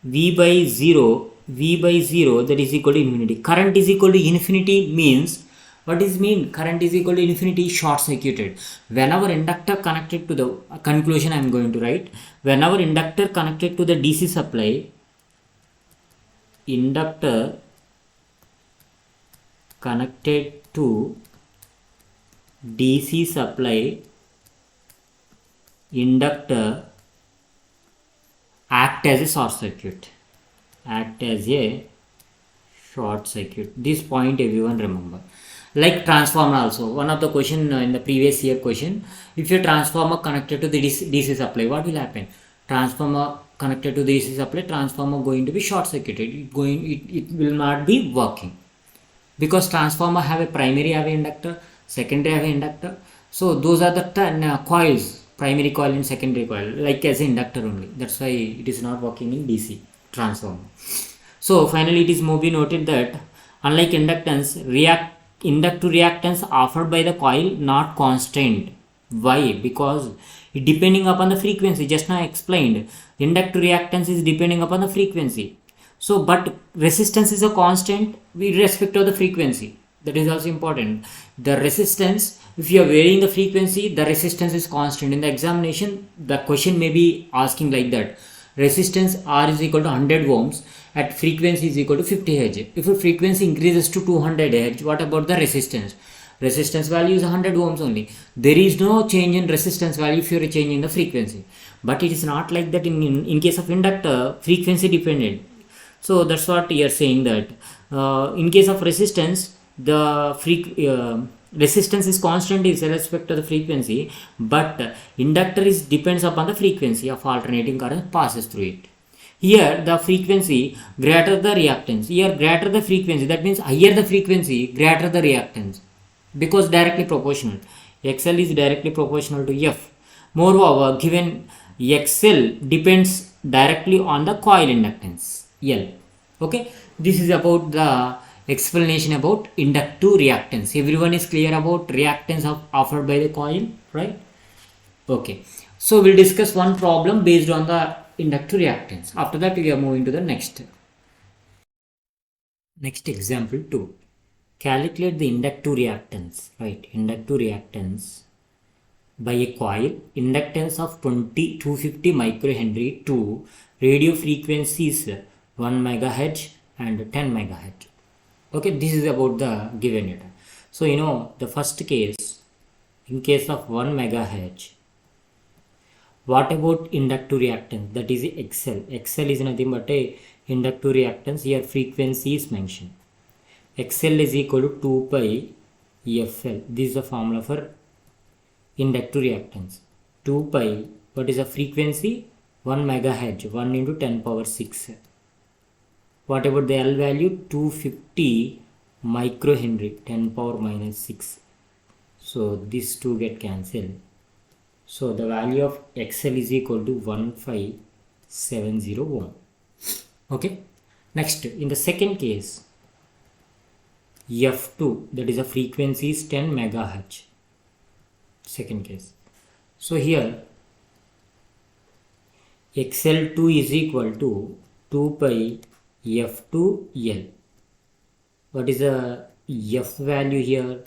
V by 0, that is equal to infinity. Current is equal to infinity means What is mean? Current is equal to infinity, short circuited. Whenever inductor connected to the conclusion, I am going to write, whenever inductor connected to the DC supply, inductor connected to DC supply, inductor act as a short circuit. Act as a short circuit. This point everyone remember. Like transformer also. One of the question in the previous year question, if your transformer connected to the DC supply, what will happen? Transformer connected to the DC supply, transformer going to be short circuited. It will not be working. Because transformer have a primary have a inductor, secondary have a inductor. So those are the coils, primary coil and secondary coil, like as an inductor only. That's why it is not working in DC transformer. So finally it is more be noted that unlike inductance, inductive reactance offered by the coil not constant. Why? Because it depending upon the frequency. Just now I explained, inductive reactance is depending upon the frequency. So, but resistance is a constant with respect to the frequency. That is also important. The resistance, if you are varying the frequency, the resistance is constant. In the examination, the question may be asking like that. Resistance R is equal to 100 ohms at frequency is equal to 50 Hz. If the frequency increases to 200 Hz, what about the resistance? Resistance value is 100 ohms only. There is no change in resistance value if you are changing the frequency. But it is not like that in case of inductor, frequency dependent. So that's what we are saying, that in case of resistance, the resistance is constant with respect to the frequency, but inductor depends upon the frequency of alternating current passes through it. Here the frequency greater the reactance. Here greater the frequency, that means higher the frequency, greater the reactance, because directly proportional. XL is directly proportional to F. Moreover, given XL depends directly on the coil inductance L. Okay, this is about the explanation about inductive reactance. Everyone is clear about reactance offered by the coil, right? Okay, so we'll discuss one problem based on the inductive reactance. After that, we are moving to the next example 2. Calculate the inductive reactance, right? Inductive reactance by a coil, inductance of 250 microhenry to radio frequencies 1 megahertz and 10 megahertz. Okay, this is about the given data. So the first case, in case of 1 megahertz, what about inductive reactance? That is XL. XL is nothing but a inductive reactance. Here frequency is mentioned. XL is equal to 2 pi FL. This is the formula for inductive reactance. 2 pi, what is the frequency? 1 megahertz, 1 into 10 power 6. What about the L value? 250 microhenry, 10 power minus 6. So these two get cancelled. So the value of XL is equal to 1570 ohm. Okay. Next, in the second case, F2, that is a frequency is 10 megahertz. Second case. So here XL2 is equal to 2 pi F2L. What is the F value here?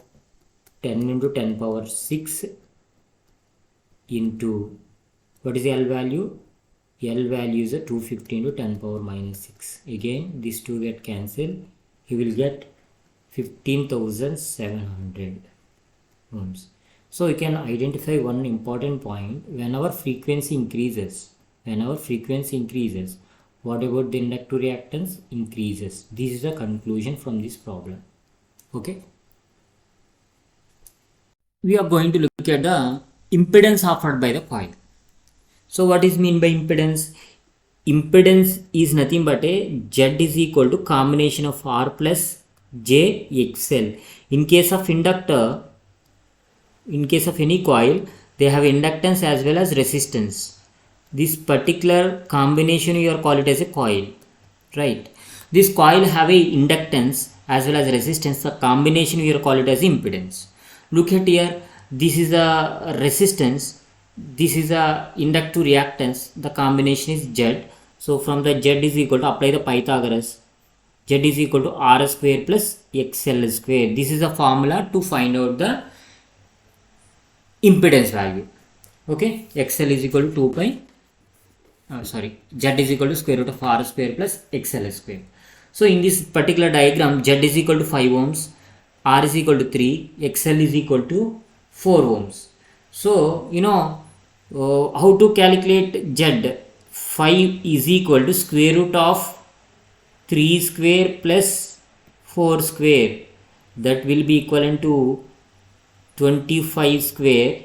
10 into 10 power 6 into, what is the L value? L value is a 250 into 10 power minus 6. Again, these two get cancelled. You will get 15,700 ohms. So you can identify one important point. Whenever frequency increases, what about the inductive reactance? Increases. This is the conclusion from this problem. Okay. We are going to look at the impedance offered by the coil. So what is mean by impedance? Impedance is nothing but a Z is equal to combination of R plus J XL. In case of inductor, in case of any coil, they have inductance as well as resistance. This particular combination you are call it as a coil, right? This coil have a inductance as well as resistance. The combination you are call it as impedance. Look at here. This is a resistance. This is a inductive reactance. The combination is Z. So from the Z is equal to apply the Pythagoras. Z Z is equal to R square plus XL square. This is a formula to find out the impedance value. Okay, XL is equal to 2 pi Z is equal to square root of R square plus XL square. So in this particular diagram, Z is equal to 5 ohms, R is equal to 3, XL is equal to 4 ohms. So how to calculate Z? 5 is equal to square root of 3 square plus 4 square, that will be equivalent to 25 square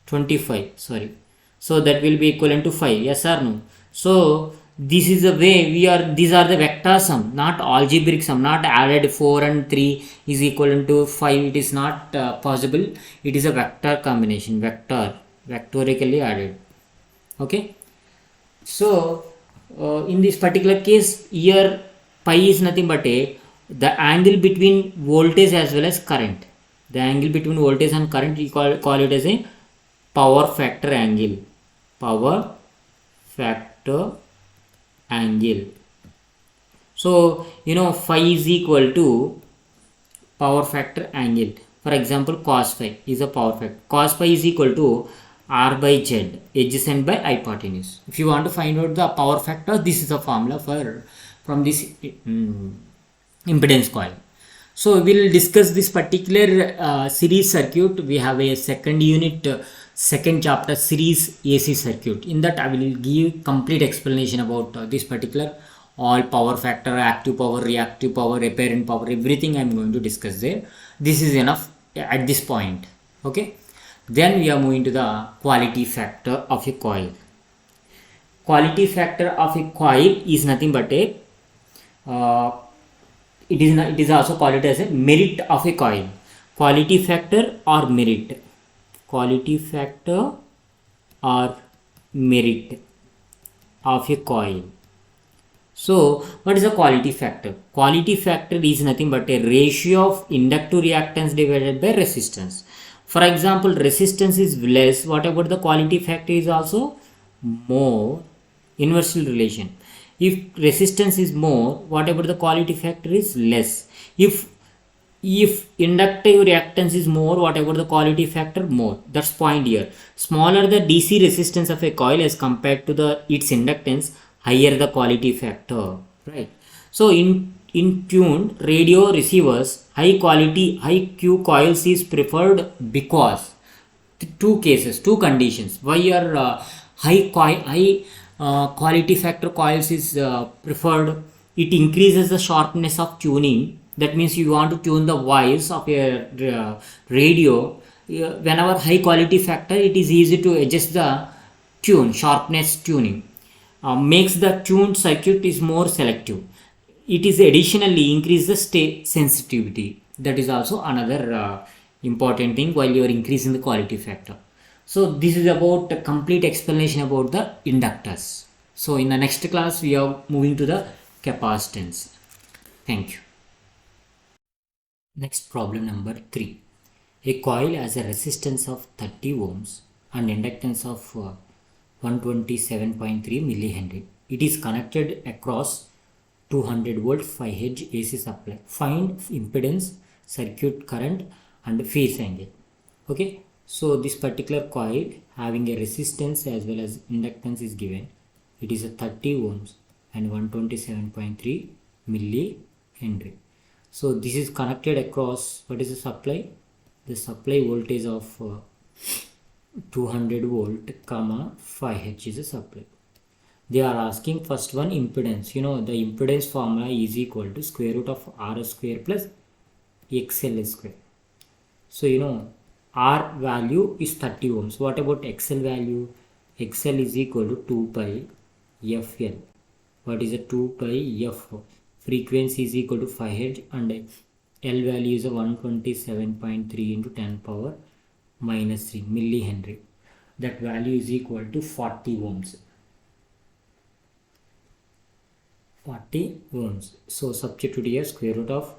25, sorry. So that will be equivalent to 5, yes or no? So this is the way these are the vector sum, not algebraic sum, not added 4 and 3 is equivalent to 5. It is not possible. It is a vector combination, vectorically added. Okay, so in this particular case here, pi is nothing but the angle between voltage as well as current. The angle between voltage and current, we call it as a power factor angle. Power factor angle. So phi is equal to power factor angle. For example, cos phi is a power factor. Cos phi is equal to R by Z, adjacent by hypotenuse. If you want to find out the power factor, this is the formula from this impedance coil. So we will discuss this particular series circuit. We have a second unit, second chapter, series AC circuit. In that I will give complete explanation about this particular all power factor, active power, reactive power, apparent power, everything I am going to discuss there. This is enough at this point. Okay, then we are moving to the quality factor of a coil. Quality factor of a coil is nothing but a it is also called as a merit of a coil. Quality factor or merit. Quality factor or merit of a coil. So what is a quality factor? Quality factor is nothing but a ratio of inductive reactance divided by resistance. For example, resistance is less, what about the quality factor is also more. Inversely relation. If resistance is more, what about the quality factor is less. If inductive reactance is more, what about the quality factor more. That's point here. Smaller the DC resistance of a coil as compared to its inductance, higher the quality factor, right? So in tuned radio receivers, high Q coils is preferred because two conditions why your high quality factor coils is preferred. It increases the sharpness of tuning. That means you want to tune the wires of a radio. Whenever high quality factor, it is easy to adjust the sharpness tuning. Makes the tuned circuit is more selective. It is additionally increase the state sensitivity. That is also another important thing while you are increasing the quality factor. So this is about a complete explanation about the inductors. So in the next class we are moving to the capacitance. Thank you. Next, problem number 3. A coil has a resistance of 30 ohms and inductance of 127.3 millihenry. It is connected across 200 volt 5H AC supply. Find impedance, circuit current and phase angle. Okay, so this particular coil having a resistance as well as inductance is given. It is a 30 ohms and 127.3 millihenry. So this is connected across, what is the supply? The supply voltage of 200 volt comma 5H is a supply. They are asking first one impedance. The impedance formula is equal to square root of R square plus XL square. So R value is 30 ohms. What about XL value? XL is equal to 2 pi FL. What is a 2 pi F? Frequency is equal to 5Hz and L value is a 127.3 into 10 power minus 3 millihenry. That value is equal to 40 ohms. 40 ohms. So substitute here square root of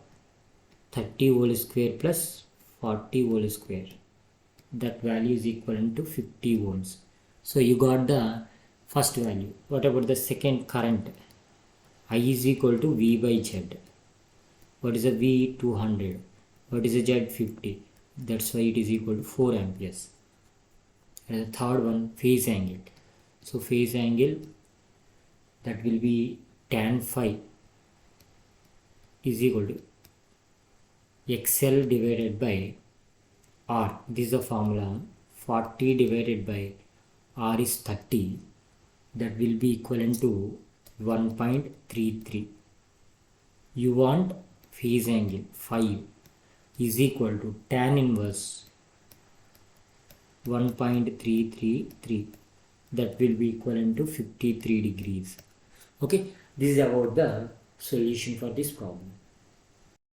30 whole square plus 40 whole square. That value is equivalent to 50 ohms. So you got the first value. What about the second current? I is equal to V by Z. What is the V? 200. What is the Z? 50. That's why it is equal to 4 amperes. And the third one, phase angle. So phase angle, that will be tan phi is equal to XL divided by R. This is the formula. 40 divided by R is 30. That will be equivalent to 1.33. You want phase angle 5 is equal to tan inverse 1.333. That will be equivalent to 53 degrees. Okay, this is about the solution for this problem.